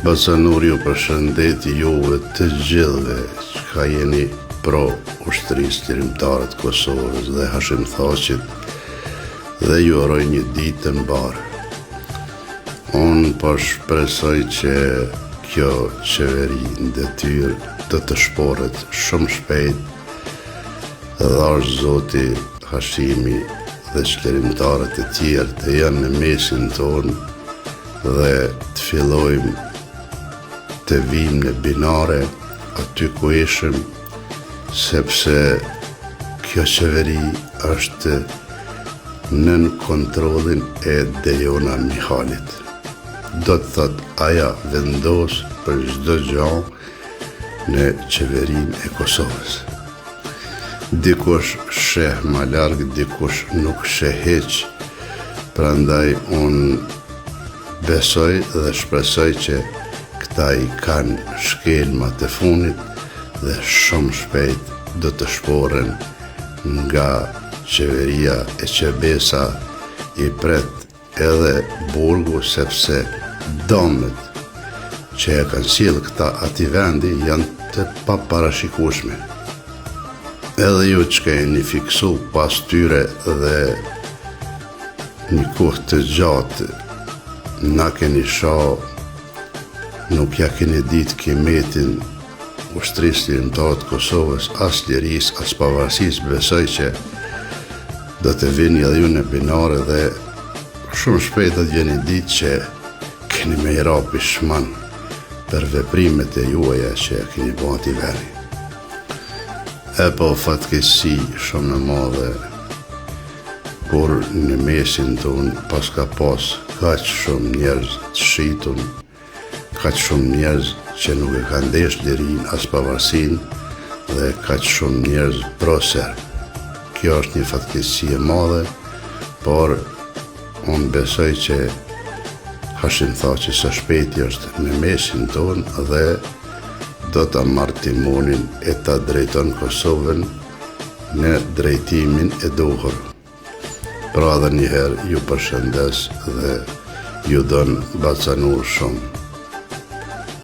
Bacanur ju përshëndeti juve të gjithëve që ka jeni pro ushtrisë lirimtare të Kosovës dhe Hashim Thaqit dhe ju uroj një ditë të mbarë. Unë po shpresoj që kjo qeveri në detyrë të shporet shumë shpejt dhe është Zoti Hashimi dhe qlirimtarët e tjerë të janë në mesin tonë dhe të fillojmë të vim në binare aty ku ishëm, sepse kjo qeveri është nën kontrollin e Dejona Mihalit. Do të thot aja vendos për çdo gjë në qeverinë e Kosovës. Dikush sheh ma larg, dikush nuk sheh hiç, prandaj unë besoj dhe shpresoj që këta i kanë shkelmat e funit dhe shumë shpejt do të shporen nga qeveria e Qebesa i pret edhe burgu, sepse domet që e kanë sjellë këta ati vendi janë të paparashikueshme. Edhe ju që keni fiksu pas tyre dhe një kohë të gjatë na keni shoh, nuk ja keni ditë kimetin ushtrisë lirimtare të Kosovës, as lirisë, as pavarësisë. Besoj që do të vini edhe ju në binare dhe shumë shpejt do të vini ditë që keni me i rapi shman për veprimet e juaja që keni bërë ati veri. E po fatkeqësi shumë në madhe kur në mesin tonë pas ka pas kaq shumë njerëz të shitun, kaq shumë njerëz që nuk e kanë ndesh lirin as pavarësinë dhe kaq shumë njerëz pro-serb. Kjo është një fatkeqësi e madhe, por unë besoj që Hashim Thaqi së shpejti është në mesin tonë dhe do ta marrë timonin e ta drejton Kosovën në drejtimin e duhur. Pra edhe njëherë ju përshëndes dhe ju don bacanur shumë.